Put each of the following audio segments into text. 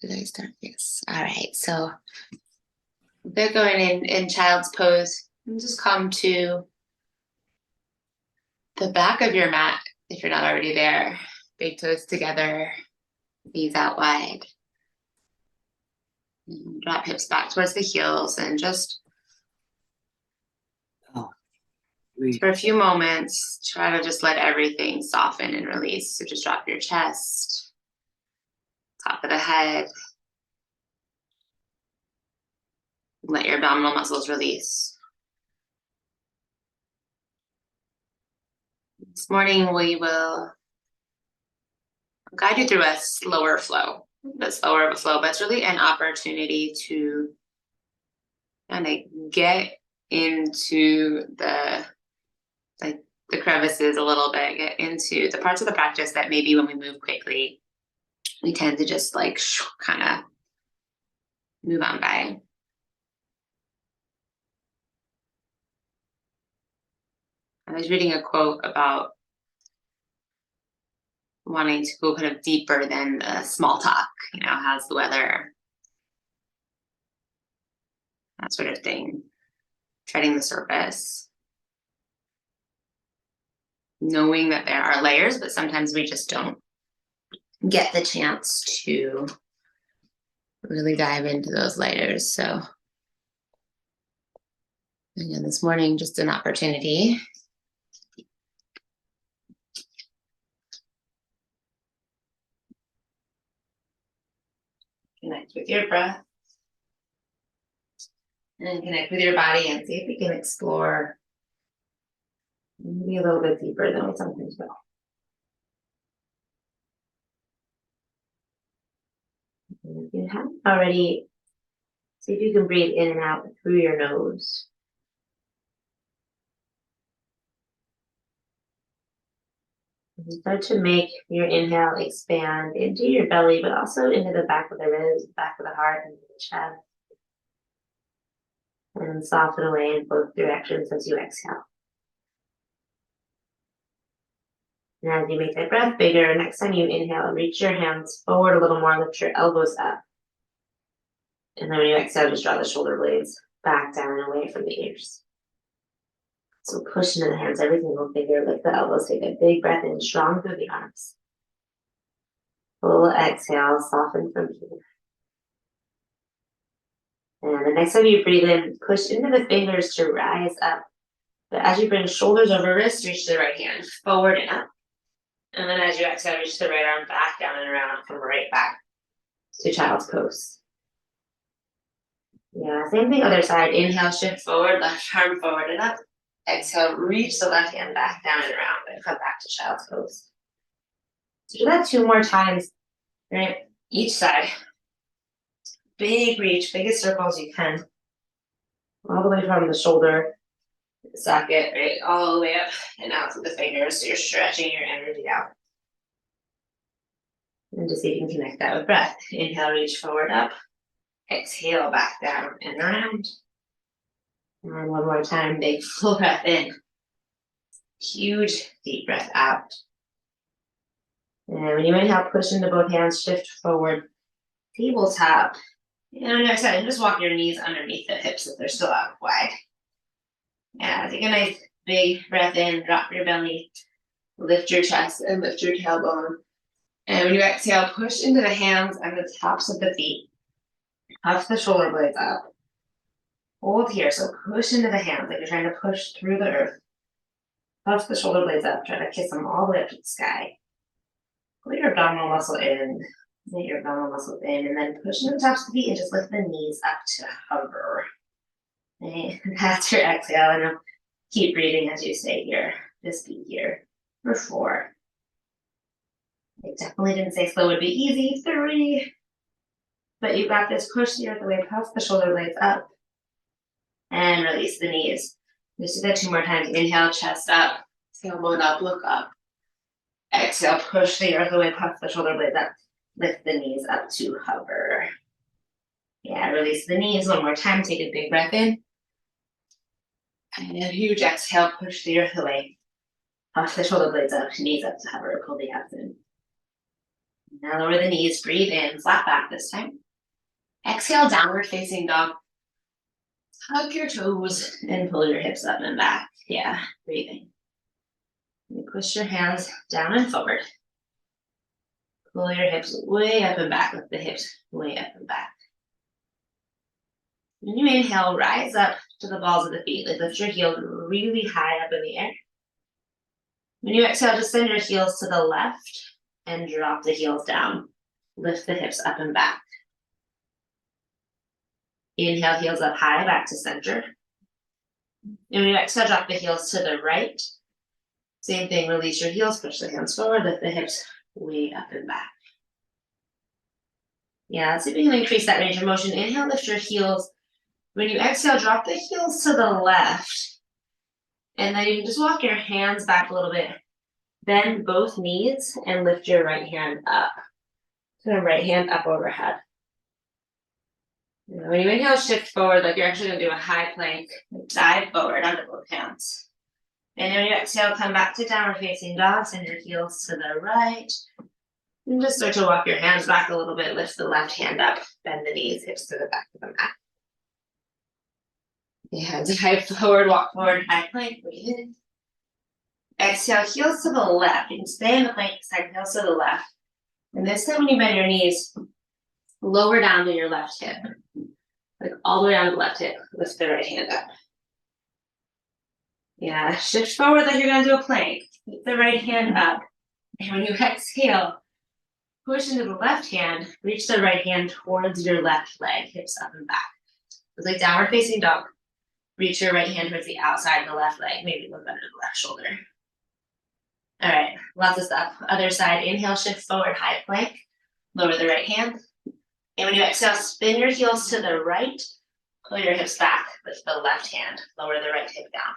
Did I start? Yes. All right. So they're going in child's pose. And just come to the back of your mat if you're not already there. Big toes together, knees out wide. And drop hips back towards the heels and just for a few moments, try to just let everything soften and release. So just drop your chest, top of the head. Let your abdominal muscles release. This morning we will guide you through a slower flow, a slower of a flow, but it's really an opportunity to kind of get into the crevices a little bit, get into the parts of the practice that maybe when we move quickly, we tend to just like kind of move on by. I was reading a quote about wanting to go kind of deeper than the small talk, how's the weather, that sort of thing, treading the surface, knowing that there are layers, but sometimes we just don't get the chance to really dive into those layers. So again, this morning, just an opportunity. Connect with your breath and connect with your body and see if we can explore maybe a little bit deeper than we sometimes will. If you haven't already, see if you can breathe in and out through your nose. And start to make your inhale expand into your belly, but also into the back of the ribs, back of the heart, and the chest. And soften away in both directions as you exhale. And as you make that breath bigger, next time you inhale, reach your hands forward a little more, lift your elbows up. And then when you exhale, just draw the shoulder blades back down and away from the ears. So push into the hands, every single finger, lift the elbows, take a big breath in, strong through the arms. Full exhale, soften from here. And the next time you breathe in, push into the fingers to rise up. But as you bring shoulders over wrists, reach the right hand forward and up. And then as you exhale, reach the right arm back, down and around, come right back to child's pose. Yeah, same thing, other side. Inhale, shift forward, left arm forward and up. Exhale, reach the left hand back, down and around, and come back to child's pose. So do that 2 more times, right? Each side. Big reach, biggest circle as you can. All the way from the shoulder, the socket, right? All the way up and out through the fingers. So you're stretching your energy out. And just see if you can connect that with breath. Inhale, reach forward up. Exhale, back down and around. And one more time, big full breath in. Huge deep breath out. And when you inhale, push into both hands, shift forward, tabletop. And on your exhale, just walk your knees underneath the hips if they're still out wide. Yeah, take a nice big breath in, drop your belly, lift your chest and lift your tailbone. And when you exhale, push into the hands and the tops of the feet. Puff the shoulder blades up. Hold here, so push into the hands like you're trying to push through the earth. Puff the shoulder blades up, try to kiss them all the way up to the sky. Pull your abdominal muscle in, get your abdominal muscle in, and then push into the tops of the feet and just lift the knees up to hover. Okay, that's your exhale, and keep breathing as you stay here. Just be here for 4. I definitely didn't say slow would be easy. 3. But you got this. Push the earth away, puff the shoulder blades up, and release the knees. Just do that 2 more times. Inhale, chest up, tailbone up, look up. Exhale, push the earth away, puff the shoulder blades up, lift the knees up to hover. Yeah, release the knees 1 more time. Take a big breath in. And a huge exhale, push the earth away. Puff the shoulder blades up, knees up to hover, pull the abs in. Now lower the knees, breathe in, flat back this time. Exhale, downward facing dog. Hug your toes and pull your hips up and back. Yeah, breathing. And push your hands down and forward. Pull your hips way up and back, lift the hips way up and back. When you inhale, rise up to the balls of the feet. Like lift your heels really high up in the air. When you exhale, just send your heels to the left and drop the heels down. Lift the hips up and back. Inhale, heels up high, back to center. And when you exhale, drop the heels to the right. Same thing, release your heels, push the hands forward, lift the hips way up and back. Yeah, let's see if we can increase that range of motion. Inhale, lift your heels. When you exhale, drop the heels to the left. And then you can just walk your hands back a little bit. Bend both knees and lift your right hand up. So right hand up overhead. When you inhale, shift forward, like you're actually going to do a high plank. Dive forward onto both hands. And when you exhale, come back to downward facing dog. Send your heels to the right. And just start to walk your hands back a little bit. Lift the left hand up. Bend the knees, hips to the back of the mat. Yeah, dive forward, walk forward, high plank. Breathe in. Exhale, heels to the left. You can stay in the plank, exhale, heels to the left. And this time when you bend your knees, lower down to your left hip. Like all the way down to the left hip. Lift the right hand up. Yeah, shift forward like you're going to do a plank. Keep the right hand up. And when you exhale, push into the left hand. Reach the right hand towards your left leg, hips up and back. It's like downward facing dog. Reach your right hand towards the outside of the left leg. Maybe look under the left shoulder. All right, lots of stuff. Other side, inhale, shift forward, high plank. Lower the right hand. And when you exhale, spin your heels to the right. Pull your hips back. Lift the left hand. Lower the right hip down.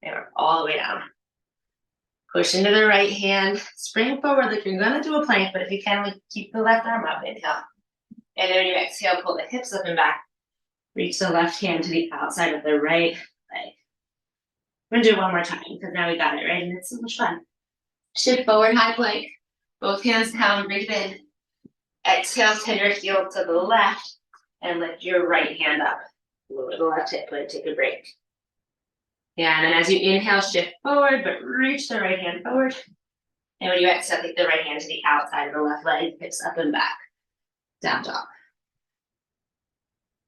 And we're all the way down. Push into the right hand. Spring forward like you're going to do a plank, but if you can, keep the left arm up. Inhale. And then when you exhale, pull the hips up and back. Reach the left hand to the outside of the right leg. We're going to do it one more time because now we got it, right? And it's so much fun. Shift forward, high plank. Both hands down, breathe in. Exhale, send your heel to the left and lift your right hand up. Lower the left hip, take a break. Yeah, and then as you inhale, shift forward, but reach the right hand forward. And when you exhale, take the right hand to the outside of the left leg, hips up and back. Down dog.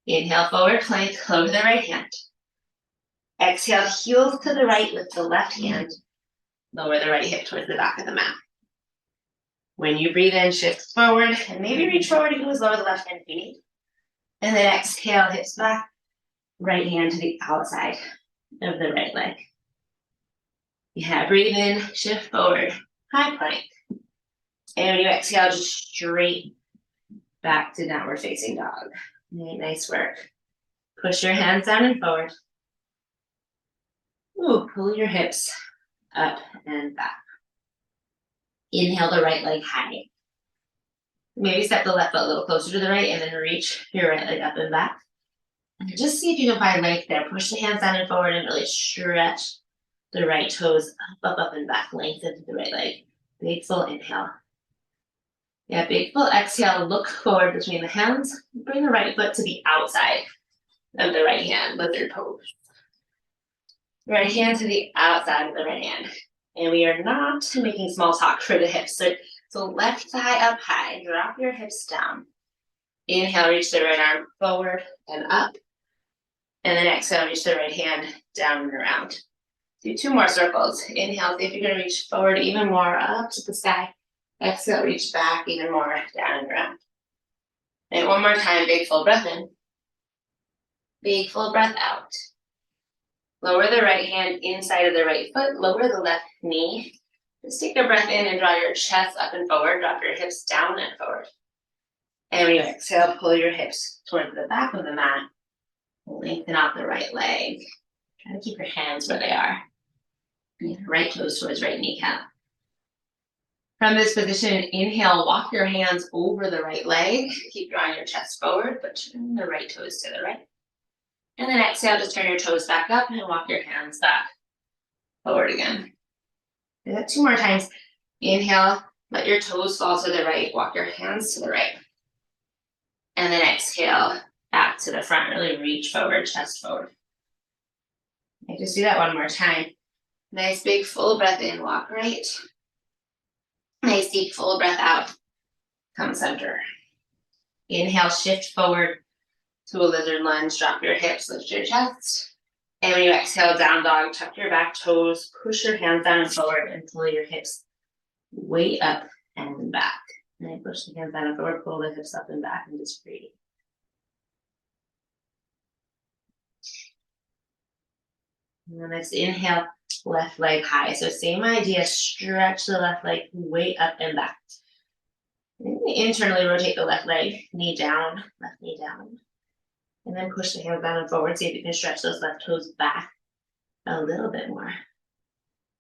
Inhale, forward plank, lower the right hand. Exhale, heels to the right, lift the left hand. Lower the right hip towards the back of the mat. When you breathe in, shift forward, and maybe reach forward. You can just lower the left hand if you need. And then exhale, hips back, right hand to the outside of the right leg. Yeah, breathe in, shift forward, high plank. And when you exhale, just straight back to downward facing dog. Nice work. Push your hands down and forward. Ooh, pull your hips up and back. Inhale the right leg high. Maybe step the left foot a little closer to the right and then reach your right leg up and back. And just see if you can find length there. Push the hands down and forward and really stretch the right toes up and back. Lengthen to the right leg. Big full inhale. Yeah, big full exhale. Look forward between the hands. Bring the right foot to the outside of the right hand. Lizard pose. Right hand to the outside of the right hand. And we are not making small talk for the hips. So left thigh up high. Drop your hips down. Inhale, reach the right arm forward and up. And then exhale, reach the right hand down and around. Do 2 more circles. Inhale, see if you're going to reach forward even more up to the sky. Exhale, reach back even more down and around. And one more time, big full breath in. Big full breath out. Lower the right hand inside of the right foot. Lower the left knee. Just take a breath in and draw your chest up and forward. Drop your hips down and forward. And when you exhale, pull your hips towards the back of the mat. Lengthen out the right leg. Try to keep your hands where they are. Right toes towards right kneecap. From this position, inhale, walk your hands over the right leg. Keep drawing your chest forward, but turn the right toes to the right. And then exhale, just turn your toes back up and walk your hands back forward again. Do that 2 more times. Inhale, Let your toes fall to the right, walk your hands to the right. And then exhale, back to the front, really reach forward, chest forward. Okay, just do that one more time. Nice big full breath in, walk right. Nice deep full breath out, come center. Inhale, shift forward to a lizard lunge, drop your hips, lift your chest. And when you exhale, down dog, tuck your back toes, push your hands down and forward and pull your hips way up and back. And then push the hands down and forward, pull the hips up and back, and just breathe. And then next inhale, left leg high. So same idea, stretch the left leg way up and back. And internally rotate the left leg, knee down, left knee down. And then push the hands down and forward. See if you can stretch those left toes back a little bit more.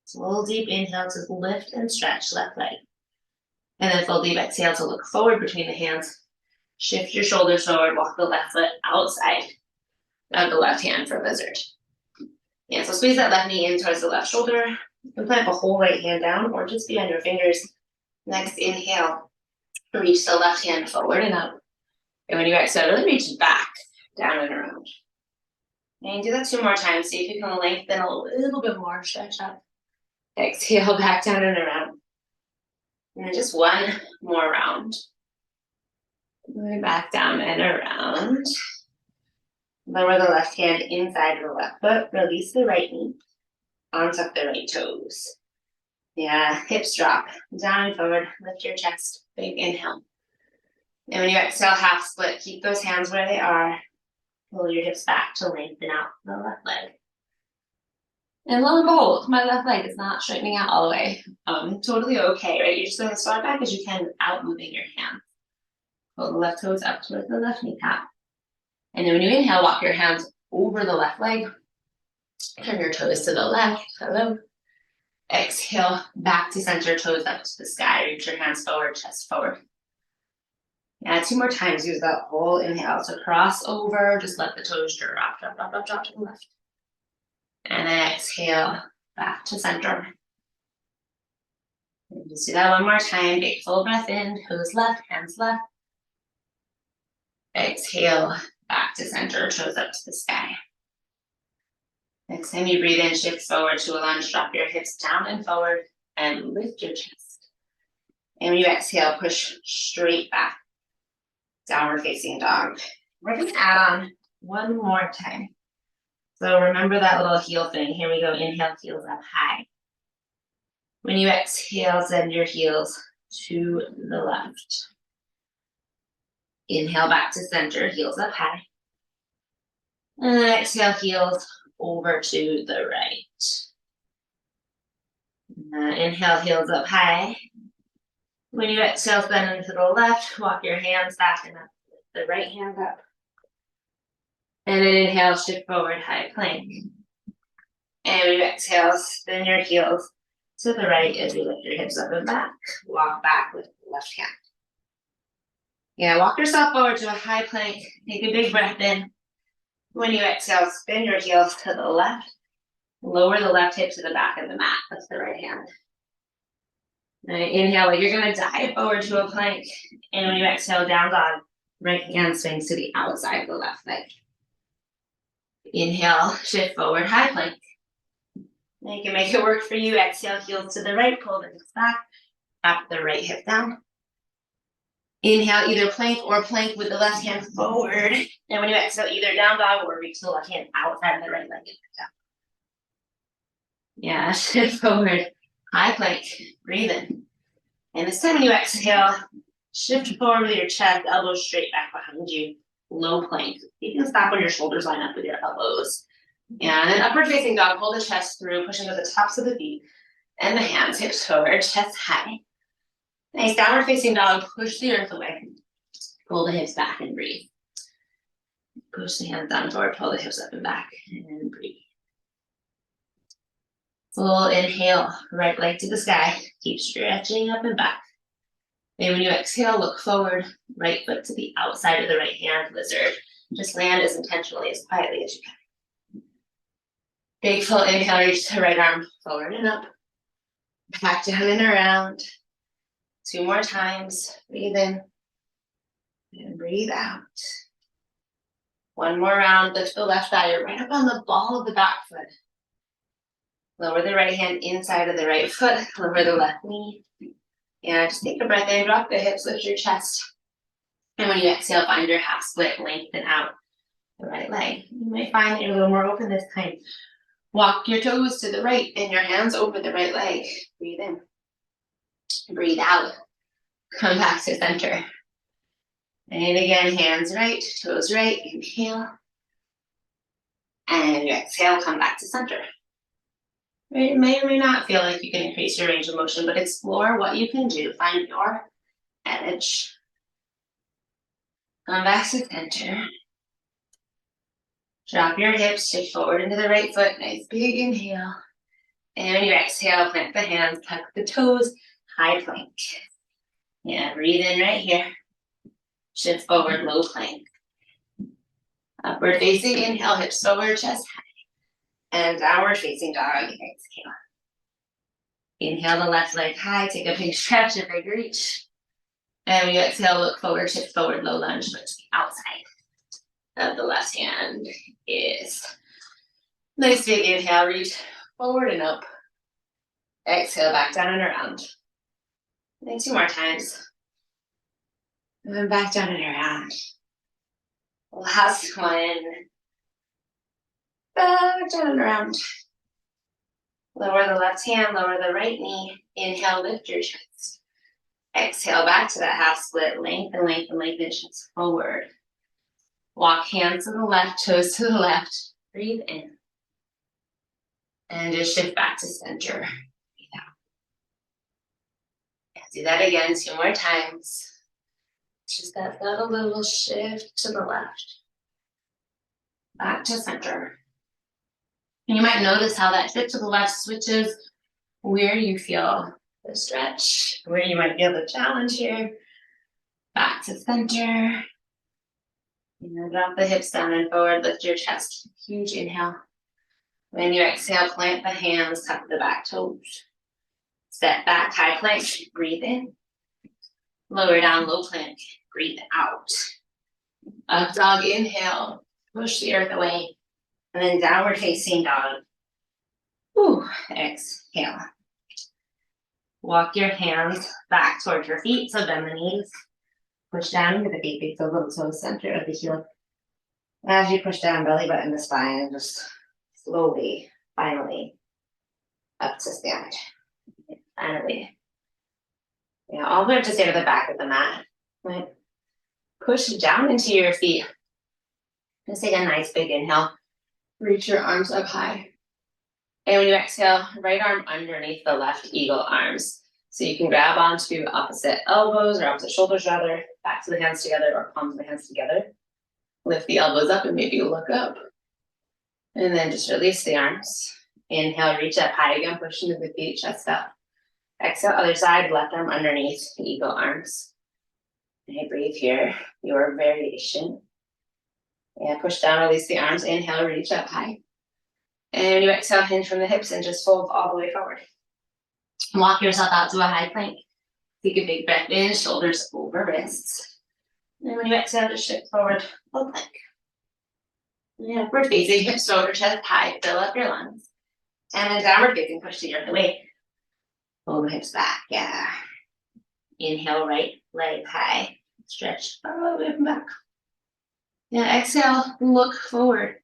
So a little deep inhale to lift and stretch left leg. And then full deep exhale to look forward between the hands. Shift your shoulders forward, walk the left foot outside of the left hand for lizard. Yeah, so squeeze that left knee in towards the left shoulder. You can plant the whole right hand down or just be on your fingers. Next inhale, reach the left hand forward and up. And when you exhale, really reach back, down and around. And do that 2 more times. See if you can lengthen a little bit more, stretch up. Exhale, back down and around. And then just 1 more round. Going back down and around. Lower the left hand inside the left foot. Release the right knee. Untuck the right toes. Yeah, hips drop. Down and forward. Lift your chest. Big inhale. And when you exhale, half split. Keep those hands where they are. Pull your hips back to lengthen out the left leg. And lo and behold, my left leg is not straightening out all the way. Totally okay, right? You're just going to start back as you can without moving your hands. Pull the left toes up towards the left kneecap. And then when you inhale, walk your hands over the left leg. Turn your toes to the left. Hello. Exhale, back to center, toes up to the sky. Reach your hands forward, chest forward. Yeah, 2 more times. Use that whole inhale to cross over. Just let the toes drop, drop, drop, drop, drop to the left. And then exhale, back to center. And just do that 1 more time. Big full breath in, toes left, hands left. Exhale, back to center, toes up to the sky. Next time you breathe in, shift forward to a lunge, drop your hips down and forward, and lift your chest. And when you exhale, push straight back. Downward facing dog. We're going to add on 1 more time. So remember that little heel thing. Here we go. Inhale, heels up high. When you exhale, send your heels to the left. Inhale back to center, heels up high. And then exhale, heels over to the right. Inhale, heels up high. When you exhale, send them to the left, walk your hands back and up, the right hand up. And then inhale, shift forward, high plank. And when you exhale, spin your heels to the right as you lift your hips up and back. Walk back with the left hand. Yeah, walk yourself forward to a high plank. Take a big breath in. When you exhale, spin your heels to the left. Lower the left hip to the back of the mat. That's the right hand. Right, inhale, like you're going to dive forward to a plank. And when you exhale, down dog, right hand swings to the outside of the left leg. Inhale, shift forward, high plank. Now you can make it work for you. Exhale, heels to the right, pull the hips back, drop the right hip down. Inhale, either plank or plank with the left hand forward. And when you exhale, either down dog or reach the left hand outside of the right leg and down. Yeah, shift forward, high plank, breathe in. And this time when you exhale, shift forward with your chest, elbows straight back behind you, low plank. You can stop when your shoulders line up with your elbows. Yeah, and then upward facing dog, pull the chest through, pushing to the tops of the feet and the hands, hips forward, chest high. Nice, downward facing dog, push the earth away. Pull the hips back and breathe. Push the hands down forward, pull the hips up and back and breathe. Full inhale, right leg to the sky. Keep stretching up and back. And when you exhale, look forward, right foot to the outside of the right hand, lizard. Just land as intentionally, as quietly as you can. Big full inhale, reach the right arm forward and up. Back down and around. 2 more times. Breathe in and breathe out. 1 more round. Lift the left thigh. You're right up on the ball of the back foot. Lower the right hand inside of the right foot. Lower the left knee. And just take a breath in. Drop the hips. Lift your chest. And when you exhale, find your half split. Lengthen out the right leg. You might find that you're a little more open this time. Walk your toes to the right and your hands over the right leg. Breathe in. Breathe out. Come back to center. And again, hands right, toes right. Inhale. And you exhale, come back to center. It may or may not feel like you can increase your range of motion, but explore what you can do. Find your edge. Come back to center. Drop your hips, shift forward into the right foot. Nice big inhale. And you exhale, plant the hands, tuck the toes, high plank. Yeah, breathe in right here. Shift forward, low plank. Upward facing inhale, hips forward, chest high. And downward facing dog, exhale. Inhale the left leg high, take a big stretch, a big reach. And when you exhale, look forward, shift forward, low lunge, but to the outside of the left hand is. Nice big inhale, reach forward and up. Exhale, back down and around. And 2 more times. And then back down and around. Last one. Back down and around. Lower the left hand, lower the right knee. Inhale, lift your chest. Exhale, back to that half split. Lengthen, lengthen, lengthen, chest forward. Walk hands to the left, toes to the left. Breathe in. And just shift back to center. Breathe out. And do that again 2 more times. Just that little shift to the left. Back to center. And you might notice how that shift to the left switches where you feel the stretch, where you might feel the challenge here. Back to center. And drop the hips down and forward, lift your chest. Huge inhale. When you exhale, plant the hands, tuck the back toes. Step back, high plank, breathe in. Lower down, low plank, breathe out. Up dog, inhale, push the earth away. And then downward facing dog. Whew, exhale. Walk your hands back towards your feet, so bend the knees. Push down into the feet, big the little toes, center of the heel. As you push down, belly button to spine, and just slowly, finally, up to stand. Finally. Yeah, all the way up to stand at the back of the mat. Right. Push down into your feet. Just take a nice big inhale. Reach your arms up high. And when you exhale, right arm underneath the left eagle arms. So you can grab onto opposite elbows or opposite shoulders rather, back to the hands together or palms of the hands together. Lift the elbows up and maybe look up. And then just release the arms. Inhale, reach up high again, push into the feet, chest up. Exhale, other side, left arm underneath, eagle arms. And breathe here, your variation. And push down, release the arms. Inhale, reach up high. And you exhale, hinge from the hips and just fold all the way forward. Walk yourself out to a high plank. Take a big breath in, shoulders over wrists. And when you exhale, just shift forward, low plank. And upward facing, hips over, chest high, fill up your lungs. And then downward facing, push the earth away. Pull the hips back, yeah. Inhale, right leg high. Stretch all the way from back. Yeah, exhale, look forward.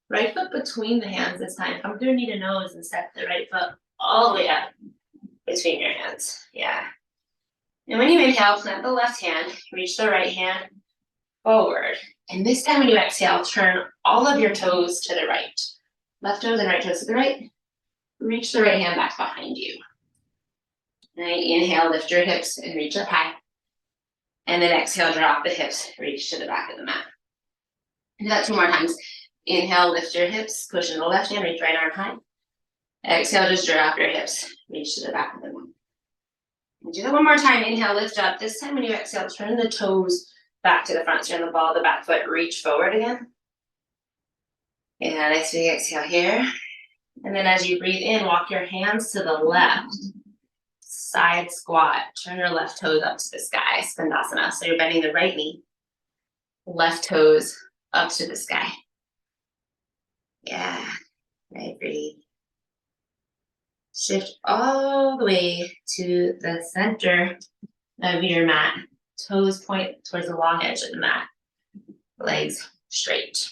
Right foot between the hands this time. Come through knee to nose and step the right foot all the way up between your hands. Yeah. And when you inhale, plant the left hand, reach the right hand forward. And this time when you exhale, turn all of your toes to the right. Left toes and right toes to the right. Reach the right hand back behind you. And inhale, lift your hips and reach up high. And then exhale, drop the hips, reach to the back of the mat. Do that 2 more times. Inhale, lift your hips, push in the left hand, reach right arm high. Exhale, just drop your hips, reach to the back of the mat. And do that 1 more time. Inhale, lift up. This time when you exhale, turn the toes back to the front, turn the ball of the back foot, reach forward again. And nice big exhale here. And then as you breathe in, walk your hands to the left. side squat. Turn your left toes up to the sky, Skandasana. So you're bending the right knee, left toes up to the sky. Yeah, right, breathe. Shift all the way to the center of your mat. Toes point towards the long edge of the mat. Legs straight.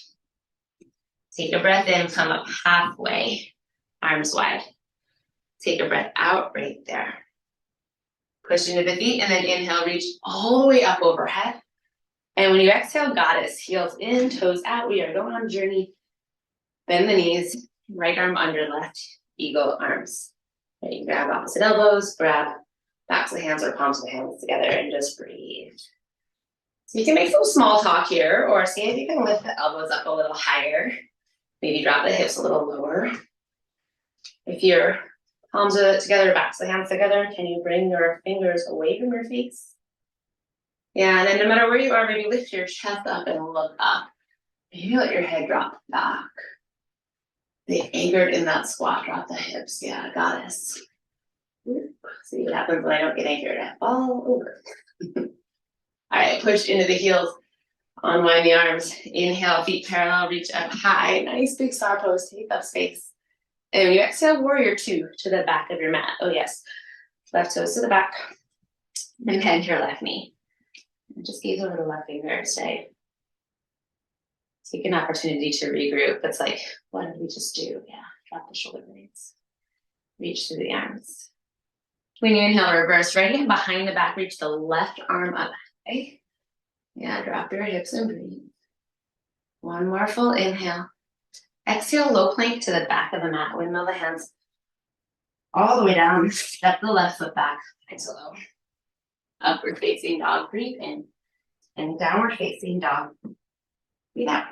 Take a breath in, come up halfway, arms wide. Take a breath out right there. Push into the feet and then inhale, reach all the way up overhead. And when you exhale, goddess, heels in, toes out. We are going on a journey. Bend the knees, right arm under left, eagle arms. Okay, you grab opposite elbows, grab backs of the hands or palms of the hands together and just breathe. So you can make some small talk here or see if you can lift the elbows up a little higher. Maybe drop the hips a little lower. If your palms are together, backs of the hands together, can you bring your fingers away from your face? Yeah, and then no matter where you are, maybe lift your chest up and look up. Maybe let your head drop back. Stay anchored in that squat, drop the hips. Yeah, goddess. See what happens when I don't get anchored. I fall over. All right, push into the heels. Unwind the arms. Inhale, feet parallel, reach up high. Nice big star pose, take up space. And when you exhale, warrior two to the back of your mat. Oh yes, left toes to the back. And bend your left knee. And just gaze over the left finger. Stay. Take an opportunity to regroup. It's like, what did we just do? Yeah, drop the shoulder blades. Reach through the arms. When you inhale, reverse right hand behind the back, reach the left arm up high. Yeah, drop your hips and breathe. One more full inhale. Exhale, low plank to the back of the mat. Windmill the hands all the way down. Step the left foot back, nice and low. Upward facing dog, breathe in. And downward facing dog. Breathe out.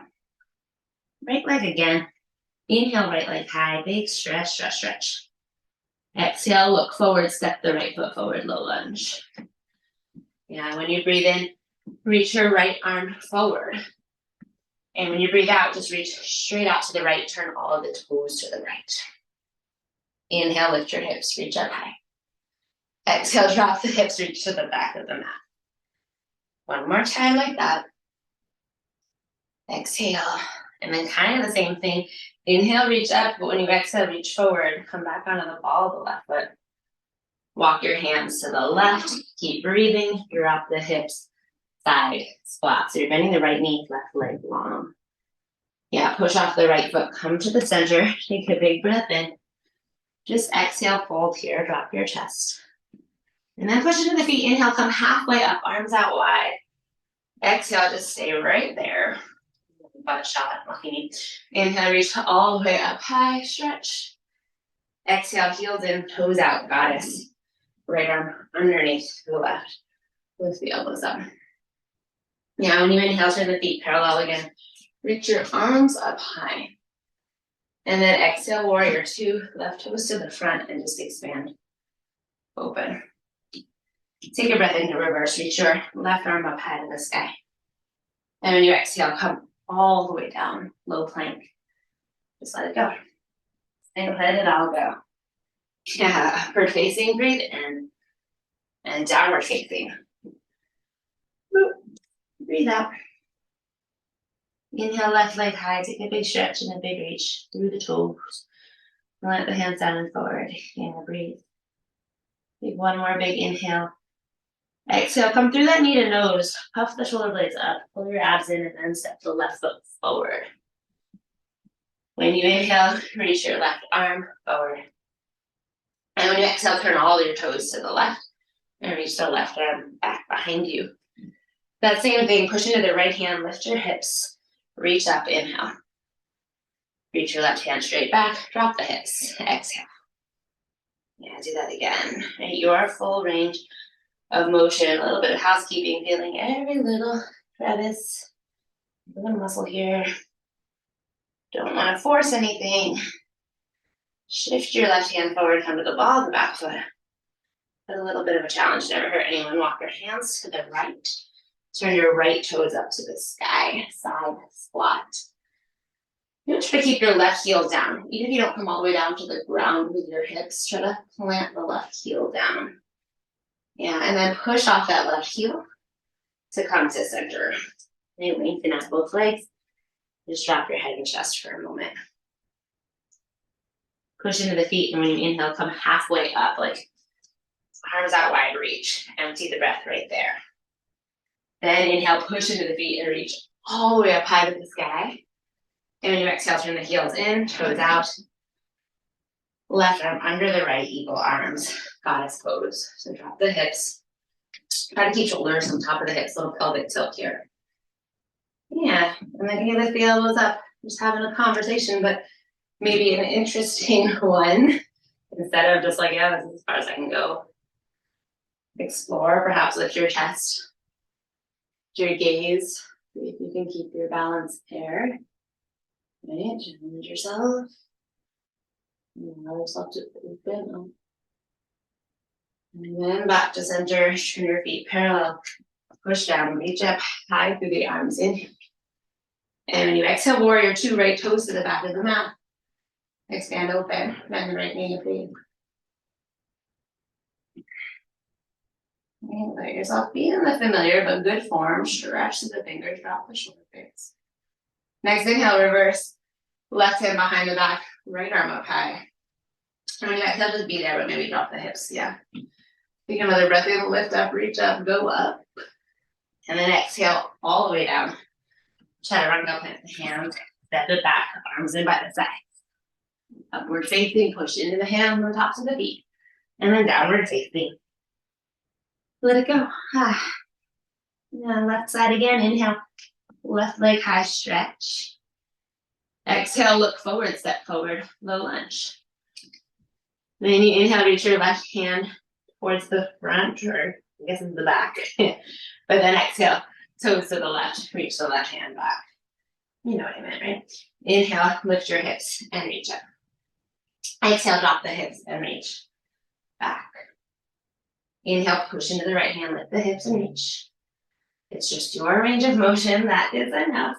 Right leg again. Inhale, right leg high. Big stretch, stretch, stretch. Exhale, look forward, step the right foot forward, low lunge. Yeah, when you breathe in, reach your right arm forward. And when you breathe out, just reach straight out to the right, turn all of the toes to the right. Inhale, lift your hips, reach up high. Exhale, drop the hips, reach to the back of the mat. One more time like that. Exhale, and then kind of the same thing. Inhale, reach up, but when you exhale, reach forward. Come back onto the ball of the left foot. Walk your hands to the left. Keep breathing. Drop the hips. Side squat. So you're bending the right knee, left leg long. Yeah, push off the right foot. Come to the center. Take a big breath in. Just exhale, fold here. Drop your chest. And then push into the feet. Inhale, come halfway up. Arms out wide. Exhale, just stay right there. Butt shot, lucky knee. Inhale, reach all the way up high, stretch. Exhale, heels in, toes out, goddess. Right arm underneath to the left. Lift the elbows up. Yeah, when you inhale, turn the feet parallel again. Reach your arms up high. And then exhale, warrior two, left toes to the front and just expand. Open. Take a breath into reverse. Reach your left arm up high to the sky. And when you exhale, come all the way down, low plank. Just let it go. And let it all go. Yeah, upward facing, breathe in. And downward facing. Breathe out. Inhale, left leg high. Take a big stretch and a big reach through the toes. Let the hands down and forward. And breathe. Take one more big inhale. Exhale, come through that knee to nose. Puff the shoulder blades up. Pull your abs in and then step the left foot forward. When you inhale, reach your left arm forward. And when you exhale, turn all your toes to the left. And reach the left arm back behind you. That same thing, push into the right hand, lift your hips. Reach up, inhale. Reach your left hand straight back, drop the hips. Exhale. Yeah, do that again. Right, your full range of motion, a little bit of housekeeping, feeling every little crevice, little muscle here. Don't want to force anything. Shift your left hand forward, come to the ball of the back foot. But a little bit of a challenge, never hurt anyone. Walk your hands to the right. Turn your right toes up to the sky, side squat. You try to keep your left heel down. Even if you don't come all the way down to the ground with your hips, try to plant the left heel down. Yeah, and then push off that left heel to come to center. And lengthen out both legs. Just drop your head and chest for a moment. Push into the feet, and when you inhale, come halfway up, like arms out wide, reach. Empty the breath right there. Then inhale, push into the feet and reach all the way up high to the sky. And when you exhale, turn the heels in, toes out. Left arm under the right, eagle arms, goddess pose. So drop the hips. Try to keep shoulders on top of the hips, little pelvic tilt here. Yeah, and then you lift the elbows up, just having a conversation, but maybe an interesting one. Instead of just like, yeah, this is as far as I can go. Explore, perhaps lift your chest, your gaze. See if you can keep your balance there. Right, challenge yourself. Allow yourself to open. And then back to center, turn your feet parallel. Push down, reach up high through the arms in. And when you exhale, warrior two, right toes to the back of the mat. Expand open, bend the right knee to free. And let yourself be in the familiar but good form. Stretch the fingers, drop the shoulder blades. Next inhale, reverse. Left hand behind the back, right arm up high. And when you exhale, just be there, but maybe drop the hips, yeah. Take another breath in, lift up, reach up, go up. And then exhale all the way down. Chaturanga, plant the hands, step it back, arms in by the side. Upward facing, push into the hands on the tops of the feet. And then downward facing. Let it go. And left side again, inhale. Left leg high stretch. Exhale, look forward, step forward, low lunge. Then you inhale, reach your left hand towards the front, or I guess it's the back. But then exhale, toes to the left, reach the left hand back. You know what I meant, right? Inhale, lift your hips and reach up. Exhale, drop the hips and reach back. Inhale, push into the right hand, lift the hips and reach. It's just your range of motion, that is enough.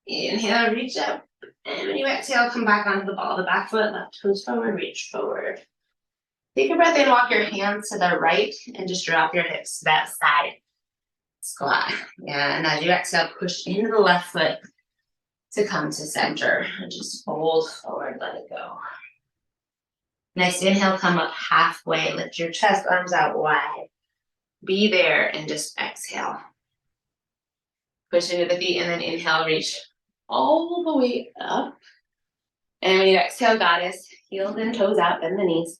Inhale, reach up. And when you exhale, come back onto the ball, the back foot, left toes forward, reach forward. Take a breath in, walk your hands to the right, and just drop your hips to that side squat. Yeah, and as you exhale, push into the left foot to come to center. And just fold forward, let it go. Next inhale, come up halfway, lift your chest, arms out wide. Be there and just exhale. Push into the feet and then inhale, reach all the way up. And when you exhale, goddess, heels and toes out, bend the knees.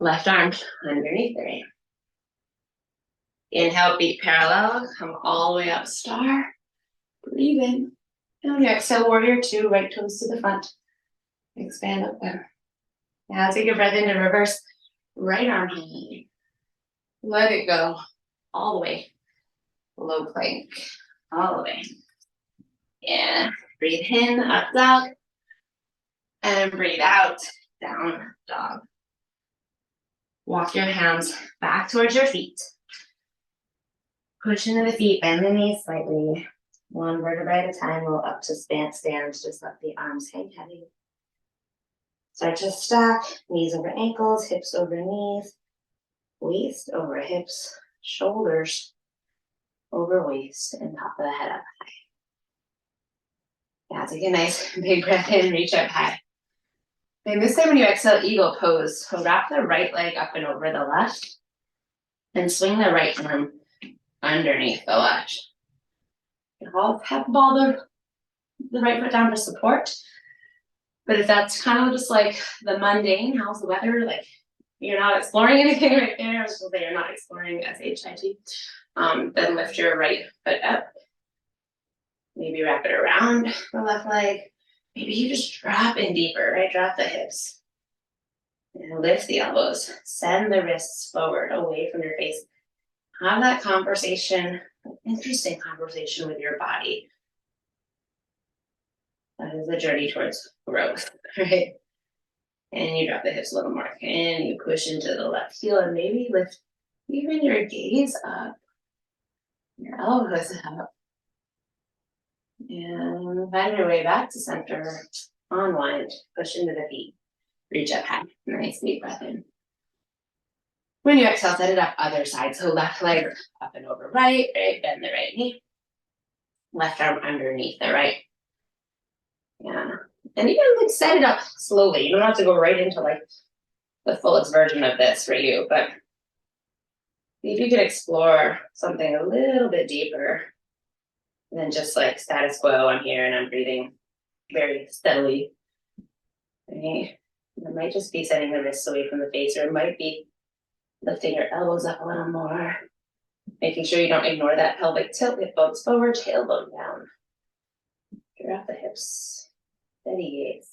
Left arm underneath the right. Inhale, feet parallel, come all the way up, star. Breathe in. And when you exhale, warrior two, right toes to the front. Expand up there. Now take a breath in to reverse. Right arm high. Let it go all the way. Low plank. All the way. Yeah. Breathe in, up dog. And breathe out, down dog. Walk your hands back towards your feet. Push into the feet, bend the knees slightly. One vertebrae at a time, roll up to stand. Just let the arms hang heavy. Start to stack, knees over ankles, hips over knees, waist over hips, shoulders over waist, and top of the head up high. Yeah, take a nice big breath in, reach up high. And this time when you exhale, eagle pose. So wrap the right leg up and over the left, and swing the right arm underneath the left. Have ball the right foot down for support. But if that's kind of just like the mundane, how's the weather? Like you're not exploring anything right there. I was going to say you're not exploring SHIT. Then lift your right foot up. Maybe wrap it around the left leg. Maybe you just drop in deeper, right? Drop the hips. And lift the elbows. Send the wrists forward, away from your face. Have that conversation, interesting conversation with your body. That is the journey towards growth, right? And you drop the hips a little more. And you push into the left heel and maybe lift even your gaze up. Your elbows up. And find your way back to center. Unwind. Push into the feet. Reach up high. Nice deep breath in. When you exhale, set it up other side. So left leg up and over right, bend the right knee. Left arm underneath the right. Yeah. And you can like set it up slowly. You don't have to go right into like the fullest version of this for you, but if you could explore something a little bit deeper than just like status quo, I'm here and I'm breathing very steadily. Right? It might just be setting the wrists away from the face, or it might be lifting your elbows up a little more, making sure you don't ignore that pelvic tilt, hip bones forward, tailbone down. Drop the hips, steady gaze.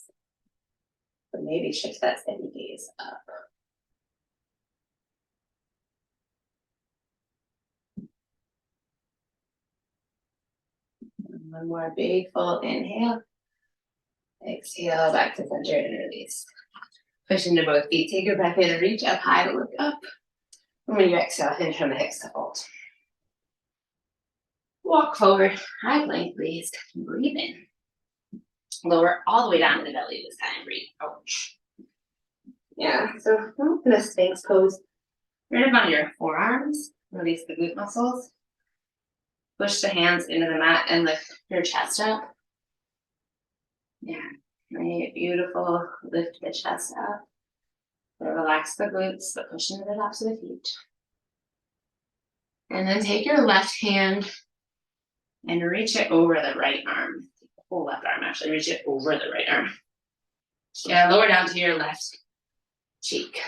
But maybe shift that steady gaze up. And one more big full inhale. Exhale back to center and release. Push into both feet. Take your breath in and reach up high to look up. And when you exhale, hinge from the hips to fold. Walk forward, high plank, please. Breathe in. Lower all the way down to the belly this time. Breathe. Ouch. Yeah, so I'm gonna Sphinx pose. Right up on your forearms. Release the glute muscles. Push the hands into the mat and lift your chest up. Yeah, right, beautiful. Lift the chest up. Relax the glutes, but push into the tops of the feet. And then take your left hand and reach it over the right arm. The whole left arm, actually. Reach it over the right arm. Yeah, lower down to your left cheek.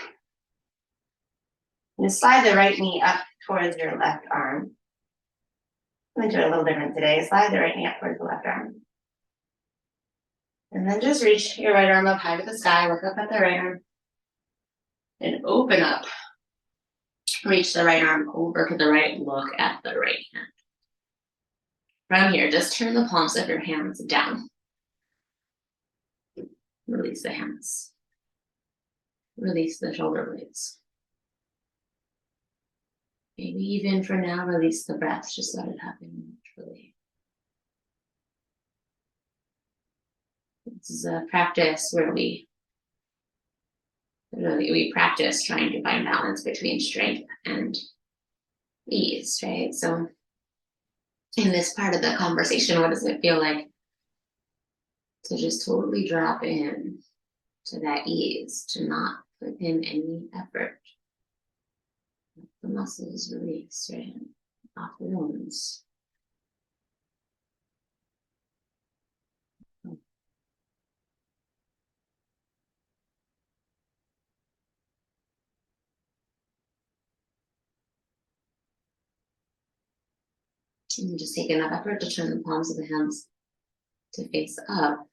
And slide the right knee up towards your left arm. I'm going to do it a little different today. Slide the right knee up towards the left arm. And then just reach your right arm up high to the sky. Look up at the right arm. And open up. Reach the right arm over to the right. Look at the right hand. From here, just turn the palms of your hands down. Release the hands. Release the shoulder blades. Maybe even for now, release the breath. Just let it happen naturally. This is a practice where we practice trying to find balance between strength and ease, right? So in this part of the conversation, what does it feel like to just totally drop in to that ease, to not put in any effort? The muscles release, right? Off the wounds. And just take enough effort to turn the palms of the hands to face up.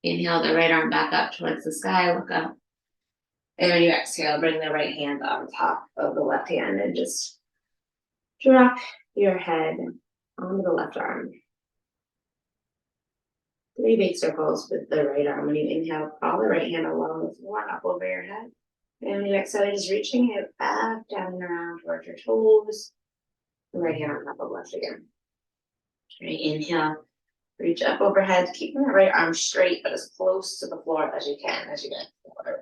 Inhale the right arm back up towards the sky, look up. And when you exhale, bring the right hand on top of the left hand and just drop your head onto the left arm. 3 big circles with the right arm. When you inhale, crawl the right hand along the floor up over your head. And when you exhale, just reaching it back down and around towards your toes. The right hand on top of left again. Right, inhale, reach up overhead, keeping the right arm straight, but as close to the floor as you can as you get around.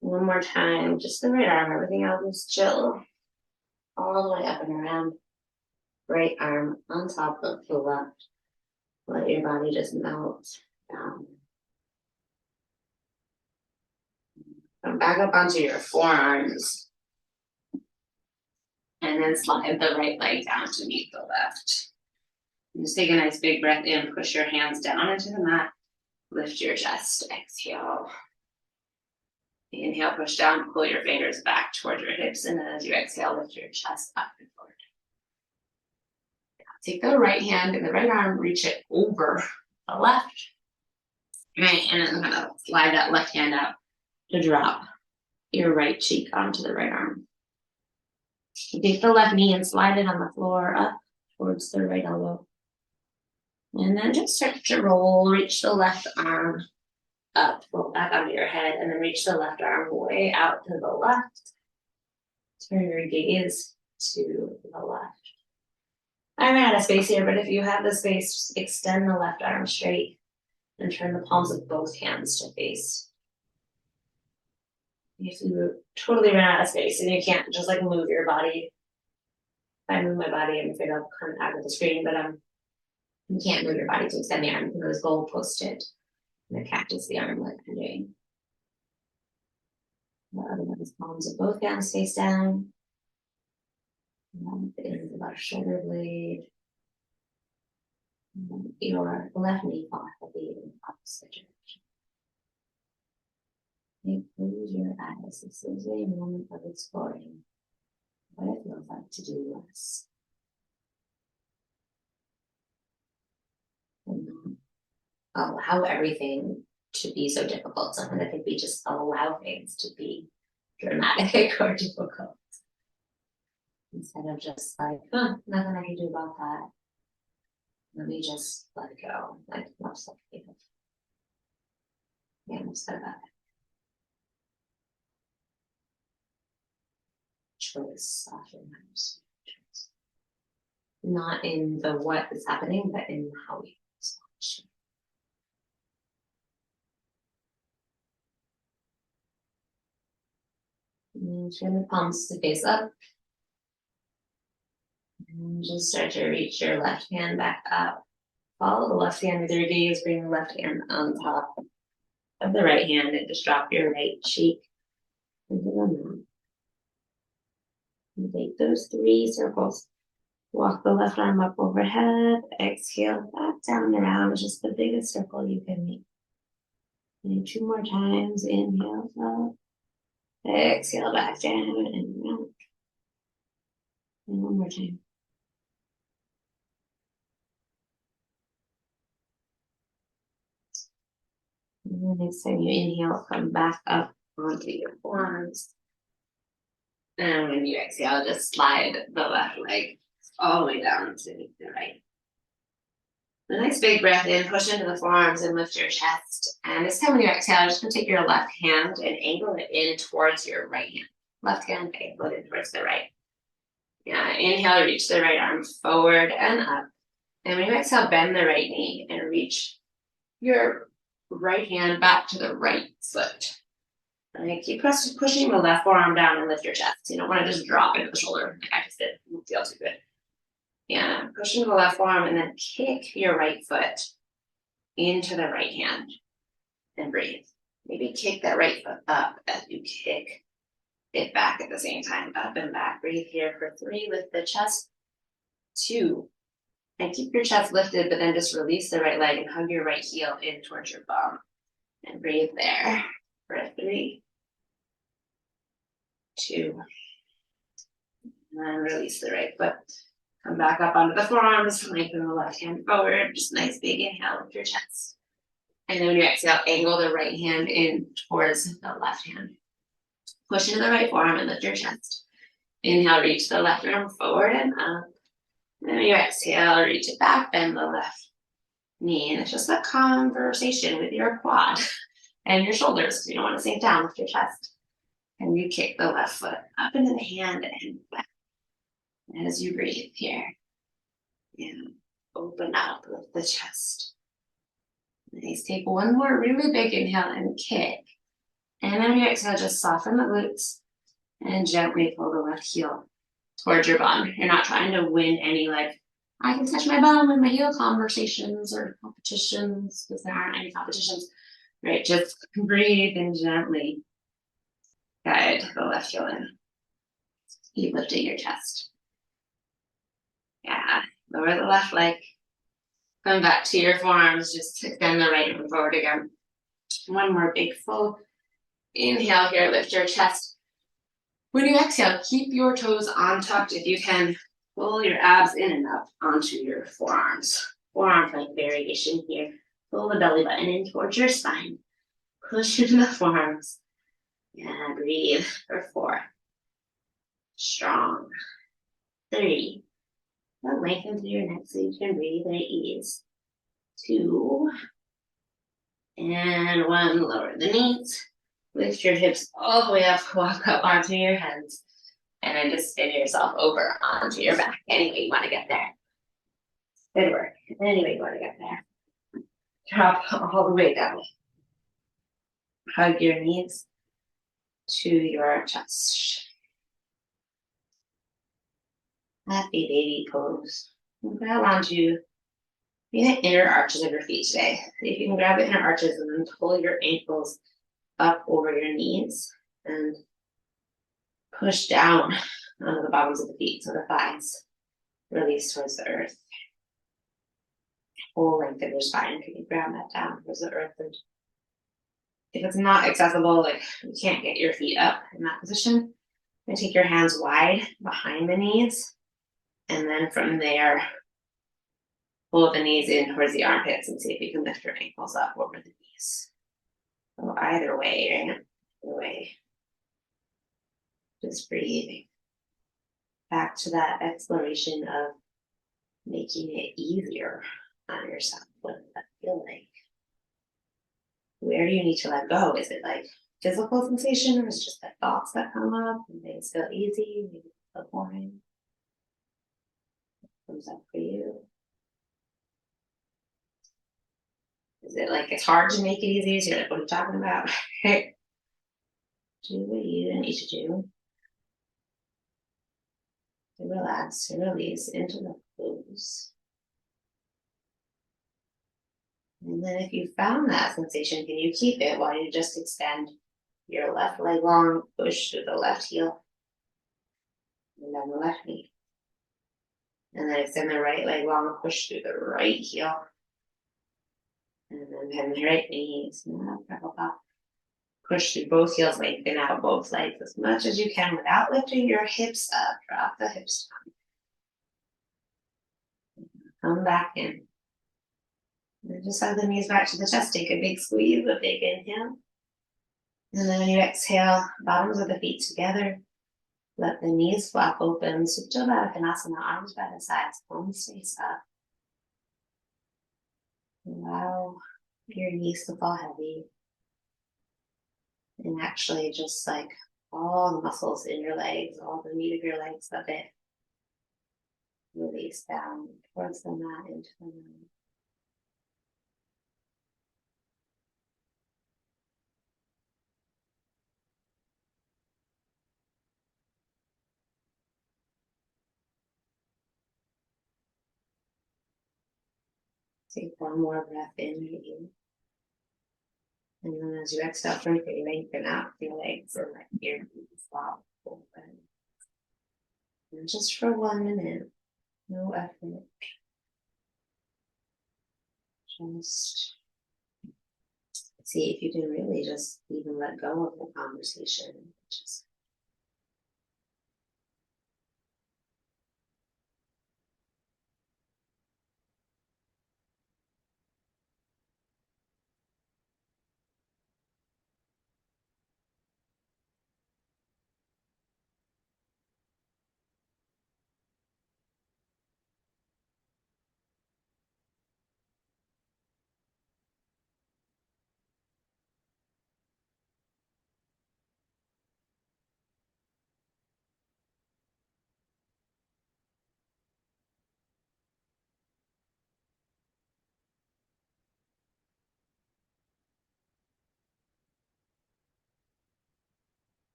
One more time, just the right arm, everything else is chill. All the way up and around. Right arm on top of the left. Let your body just melt down. Come back up onto your forearms. And then slide the right leg down to meet the left. And just take a nice big breath in, push your hands down into the mat, lift your chest, exhale. Inhale, push down, pull your fingers back towards your hips, and then as you exhale, lift your chest up and forward. Take the right hand and the right arm, reach it over the left. Right, and then kind of slide that left hand out to drop your right cheek onto the right arm. You take the left knee and slide it on the floor up towards the right elbow. And then just start to roll, reach the left arm up, roll back onto your head, and then reach the left arm way out to the left. Turn your gaze to the left. I ran out of space here, but if you have the space, just extend the left arm straight and turn the palms of both hands to face. If you totally run out of space and you can't just like move your body. If I move my body, I'm afraid I'll come out of the screen, but you can't move your body to extend the arm because it's goal posted. The cactus, the arm, like I'm doing. The other one is palms of both hands face down. The ends of our shoulder blade. And your left knee off of the opposite direction. Close your eyes. This is a moment of exploring what it feels like to do less. And allow everything to be so difficult. Sometimes I think we just allow things to be dramatic or difficult. Instead of just like, oh, nothing I can do about that. Let me just let it go. Like, most of it. Yeah, I'm upset about it. Choice often matters. Choice. Not in the what is happening, but in how we respond. And turn the palms to face up. And just start to reach your left hand back up. Follow the left hand with your gaze, bring the left hand on top of the right hand and just drop your right cheek into the mat. And take those 3 circles. Walk the left arm up overhead. Exhale back down and around. Just the biggest circle you can make. And 2 more times. Inhale up. Exhale back down and around. And 1 more time. And then next time you inhale, come back up onto your forearms. And when you exhale, just slide the left leg all the way down to the right. A nice big breath in, push into the forearms and lift your chest. And this time when you exhale, just gonna take your left hand and angle it in towards your right hand. Left hand, angle it in towards the right. Yeah, inhale, reach the right arm forward and up. And when you exhale, bend the right knee and reach your right hand back to the right foot. And keep pushing the left forearm down and lift your chest. You don't want to just drop into the shoulder like I just did. It won't feel too good. Yeah, push into the left forearm and then kick your right foot into the right hand and breathe. Maybe kick that right foot up as you kick it back at the same time. Up and back. Breathe here for 3. Lift the chest. 2. And keep your chest lifted, but then just release the right leg and hug your right heel in towards your bum. And breathe there for 3, 2. And then release the right foot. Come back up onto the forearms, lengthen the left hand forward. Just nice big inhale with your chest. And then when you exhale, angle the right hand in towards the left hand. Push into the right forearm and lift your chest. Inhale, reach the left arm forward and up. And then when you exhale, reach it back, bend the left knee. And it's just a conversation with your quad and your shoulders. You don't want to sink down, lift your chest. And you kick the left foot up into the hand and back. As you breathe here, and open up, lift the chest. Nice. Take 1 more really big inhale and kick. And then when you exhale, just soften the glutes and gently pull the left heel towards your bum. You're not trying to win any like, I can touch my bum with my heel conversations or competitions, because there aren't any competitions, right? Just breathe and gently guide the left heel in. Keep lifting your chest. Yeah, lower the left leg. Come back to your forearms. Just extend the right arm forward again. 1 more big full inhale here. Lift your chest. When you exhale, keep your toes untucked. If you can, pull your abs in and up onto your forearms. Forearm plank variation here. Pull the belly button in towards your spine. Push into the forearms. Yeah, breathe for 4. Strong. 3. Now lengthen through your neck so you can breathe at ease. 2. And 1. Lower the knees. Lift your hips all the way up. Walk up onto your hands. And then just spin yourself over onto your back. Any way you want to get there. Good work. Any way you want to get there. Drop all the way down. Hug your knees. to your chest. Happy baby pose. Grab onto the inner arches of your feet today. See if you can grab the inner arches and then pull your ankles up over your knees and push down onto the bottoms of the feet, so the thighs release towards the earth. Whole length of your spine. Can you grab that down towards the earth? And if it's not accessible, like you can't get your feet up in that position, then take your hands wide behind the knees. And then from there, pull the knees in towards the armpits and see if you can lift your ankles up over the knees. So either way, right? Either way. Just breathing. Back to that exploration of making it easier on yourself. What does that feel like? Where do you need to let go? Is it like physical sensation, or is it just the thoughts that come up and things feel easy, maybe feel boring? What comes up for you? Is it like it's hard to make it easy? So you're like, what are you talking about? Do what you need to do to relax and release into the pose. And then if you found that sensation, can you keep it while you just extend your left leg long, push through the left heel, and then the left knee. And then extend the right leg long, push through the right heel. And then bend the right knee, snap, pedal up. Push through both heels, lengthen out both legs as much as you can without lifting your hips up. Drop the hips down. Come back in. And just hug the knees back to the chest. Take a big squeeze, a big inhale. And then when you exhale, bottoms of the feet together. Let the knees flap open. Supta Baddha Konasana, arms by the sides, palms face up. Allow your knees to fall heavy. And actually just like all the muscles in your legs, all the meat of your legs, a bit. Release down towards the mat, into the mat. Take one more breath in, maybe. And then as you exhale, you lengthen out your legs and let your knees flop open. And just for 1 minute, no effort. Just see if you can really just even let go of the conversation. Just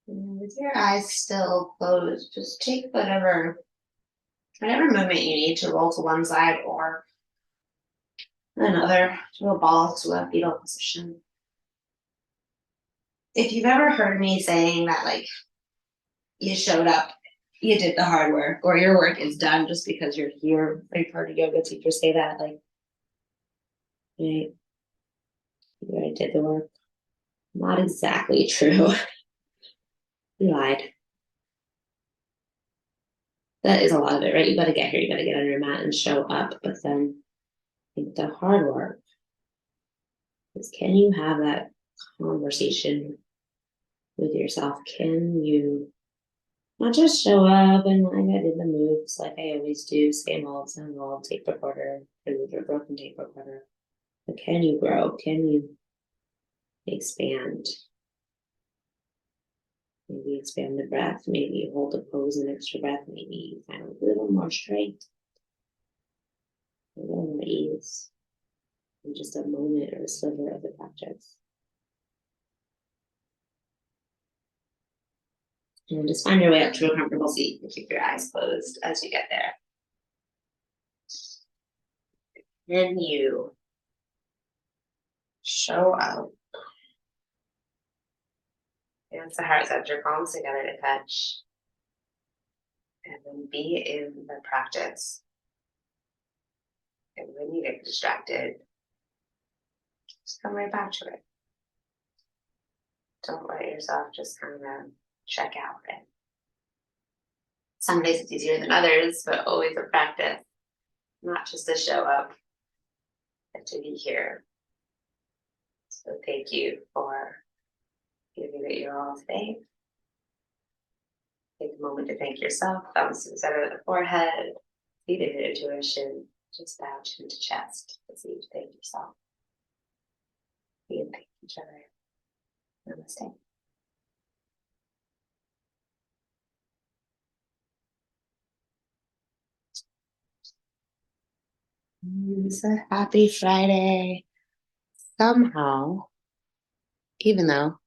and with your eyes still closed, just take whatever movement you need to roll to one side or another, to a ball, to a fetal position. If you've ever heard me saying that, like, you showed up, you did the hard work, or your work is done just because you're here, I've heard yoga teachers say that, like, you already did the work. Not exactly true. You lied. That is a lot of it, right? You got to get here, you got to get on your mat and show up, but then I think the hard work is, can you have that conversation with yourself? Can you not just show up and like I did the moves like I always do, same old, tape recorder, or broken tape recorder, but can you grow? Can you expand? Maybe expand the breath, maybe you hold the pose an extra breath, maybe you find a little more straight, a little more ease. in just a moment or a sliver of the practice. And just find your way up to a comfortable seat and keep your eyes closed as you get there. Then you show up. Dance the heart center, palms together to touch. And then be in the practice. And when you get distracted, just come right back to it. Don't let yourself just kind of check out of it. Some days it's easier than others, but always a practice. Not just to show up, but to be here. So thank you for giving it your all today. Take a moment to thank yourself. Thumbs to the center of the forehead. Seated in intuition. Just bow chin to chest. As you thank yourself. We thank each other. Namaste. It's a happy Friday. Somehow, even though